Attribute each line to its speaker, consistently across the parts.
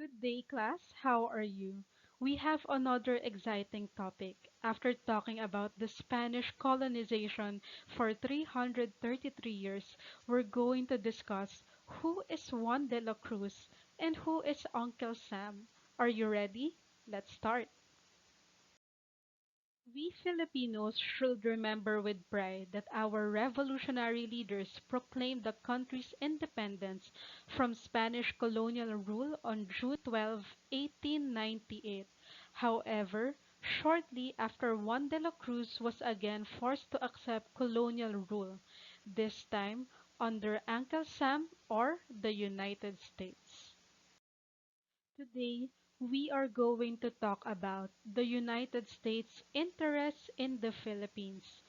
Speaker 1: Good day, class. How are you? We have another exciting topic. After talking about the Spanish colonization for 333 years, we're going to discuss who is Juan de la Cruz and who is Uncle Sam. Are you ready? Let's start. We Filipinos should remember with pride that our revolutionary leaders proclaimed the country's independence from Spanish colonial rule on June 12, 1898. However, shortly after Juan de la Cruz was again forced to accept colonial rule, this time under Uncle Sam or the United States. Today, we are going to talk about the United States' interests in the Philippines.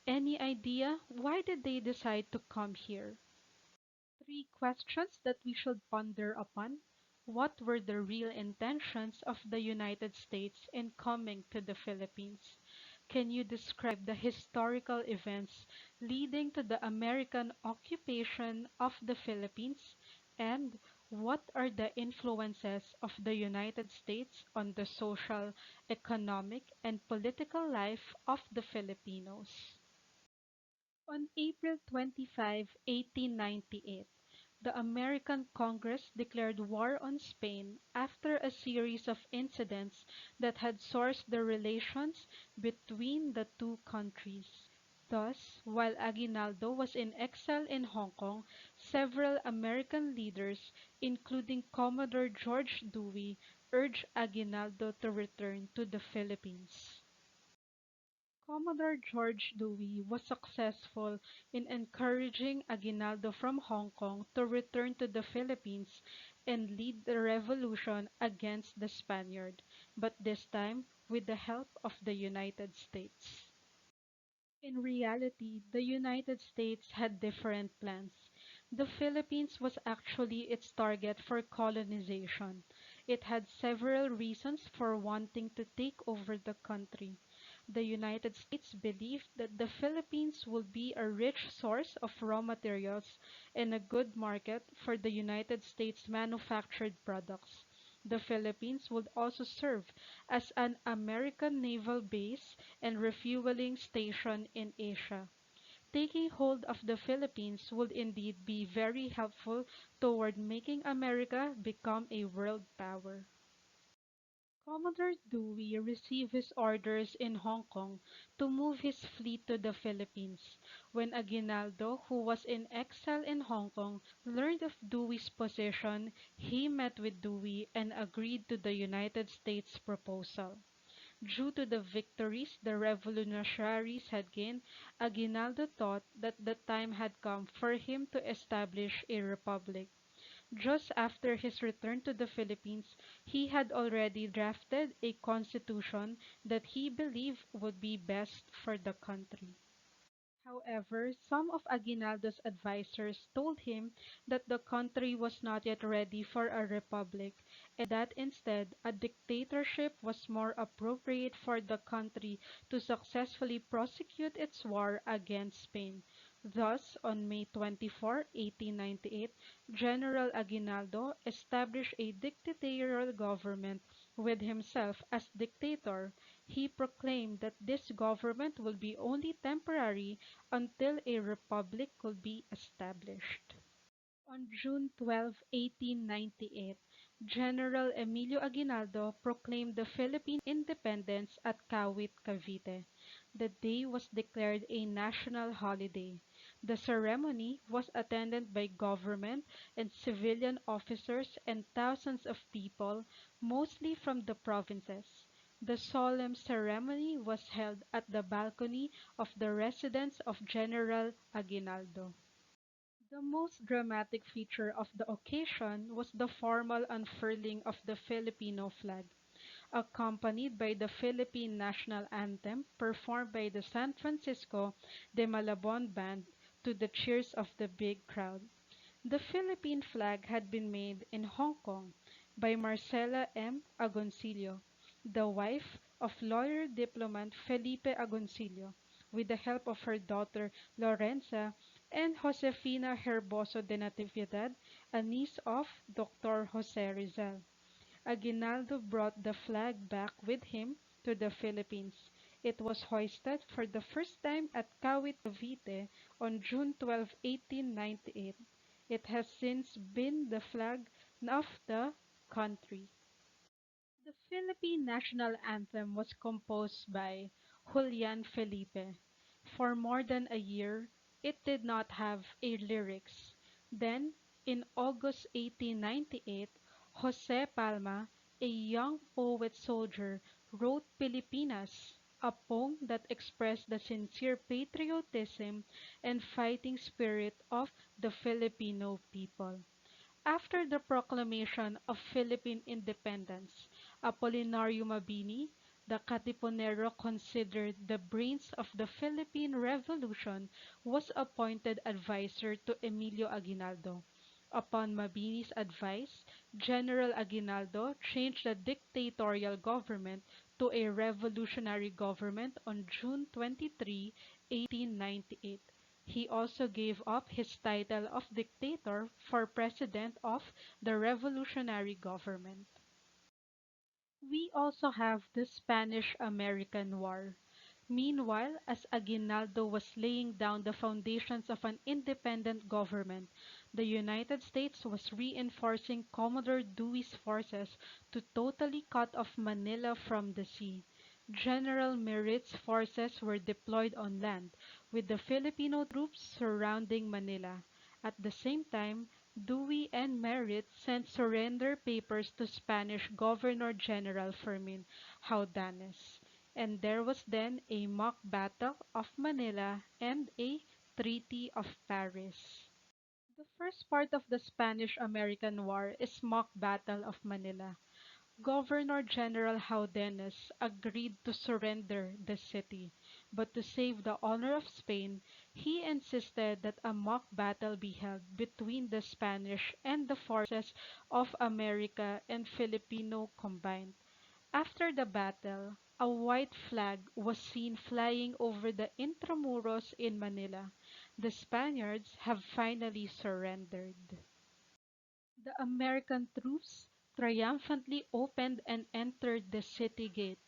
Speaker 1: Any idea why did they decide to come here? Three questions that we should ponder upon. What were the real intentions of the United States in coming to the Philippines? Can you describe the historical events leading to the American occupation of the Philippines? And what are the influences of the United States on the social, economic, and political life of the Filipinos? On April 25, 1898, the American Congress declared war on Spain after a series of incidents that had sourced the relations between the two countries. Thus, while Aguinaldo was in exile in Hong Kong, several American leaders, including Commodore George Dewey, urged Aguinaldo to return to the Philippines. Commodore George Dewey was successful in encouraging Aguinaldo from Hong Kong to return to the Philippines and lead the revolution against the Spaniard, but this time with the help of the United States. In reality, the United States had different plans. The Philippines was actually its target for colonization. It had several reasons for wanting to take over the country. The United States believed that the Philippines would be a rich source of raw materials and a good market for the United States manufactured products. The Philippines would also serve as an American naval base and refueling station in Asia. Taking hold of the Philippines would indeed be very helpful toward making America become a world power. Commodore Dewey received his orders in Hong Kong to move his fleet to the Philippines. When Aguinaldo, who was in exile in Hong Kong, learned of Dewey's position, he met with Dewey and agreed to the United States proposal. Due to the victories the revolutionaries had gained, Aguinaldo thought that the time had come for him to establish a republic. Just after his return to the Philippines, he had already drafted a constitution that he believed would be best for the country. However, some of Aguinaldo's advisers told him that the country was not yet ready for a republic and that instead a dictatorship was more appropriate for the country to successfully prosecute its war against Spain. Thus, on May 24, 1898, General Aguinaldo established a dictatorial government with himself as dictator. He proclaimed that this government will be only temporary until a republic could be established. On June 12, 1898, General Emilio Aguinaldo proclaimed the Philippine independence at Kawit, Cavite. The day was declared a national holiday. The ceremony was attended by government and civilian officers and thousands of people, mostly from the provinces. The solemn ceremony was held at the balcony of the residence of General Aguinaldo. The most dramatic feature of the occasion was the formal unfurling of the Filipino flag, accompanied by the Philippine national anthem performed by the San Francisco de Malabon band to the cheers of the big crowd. The Philippine flag had been made in Hong Kong by Marcela M. Agoncillo, the wife of lawyer diplomat Felipe Agoncillo, with the help of her daughter Lorenza and Josefina Herboso de Natividad, a niece of Dr. Jose Rizal. Aguinaldo brought the flag back with him to the Philippines. It was hoisted for the first time at Kawit, Cavite on June 12, 1898. It has since been the flag of the country. The Philippine national anthem was composed by Julian Felipe. For more than a year, it did not have a lyrics. Then, in August 1898, Jose Palma, a young poet soldier, wrote Pilipinas, a poem that expressed the sincere patriotism and fighting spirit of the Filipino people. After the proclamation of Philippine independence, Apolinario Mabini, the Katipunero considered the brains of the Philippine Revolution, was appointed advisor to Emilio Aguinaldo. Upon Mabini's advice, General Aguinaldo changed the dictatorial government to a revolutionary government on June 23, 1898. He also gave up his title of dictator for president of the revolutionary government. We also have the Spanish-American War. Meanwhile, as Aguinaldo was laying down the foundations of an independent government, the United States was reinforcing Commodore Dewey's forces to totally cut off Manila from the sea. General Merritt's forces were deployed on land, with the Filipino troops surrounding Manila. At the same time, Dewey and Merritt sent surrender papers to Spanish Governor General Fermin Jaudanes, and there was then a mock battle of Manila and a Treaty of Paris. The first part of the Spanish-American War is mock battle of Manila. Governor General Jaudenes agreed to surrender the city, but to save the honor of Spain, he insisted that a mock battle be held between the Spanish and the forces of America and Filipino combined. After the battle, a white flag was seen flying over the Intramuros in Manila. The Spaniards have finally surrendered. The American troops triumphantly opened and entered the city gate.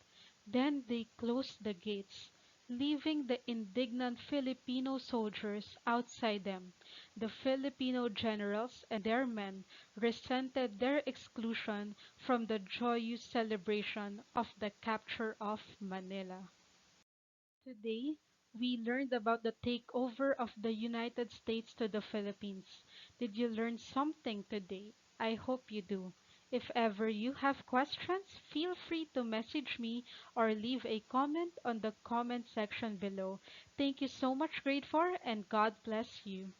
Speaker 1: Then they closed the gates, leaving the indignant Filipino soldiers outside them. The Filipino generals and their men resented their exclusion from the joyous celebration of the capture of Manila. Today, we learned about the takeover of the United States to the Philippines. Did you learn something today? I hope you do. If ever you have questions, feel free to message me or leave a comment on the comment section below. Thank you so much, Grade 4, and God bless you.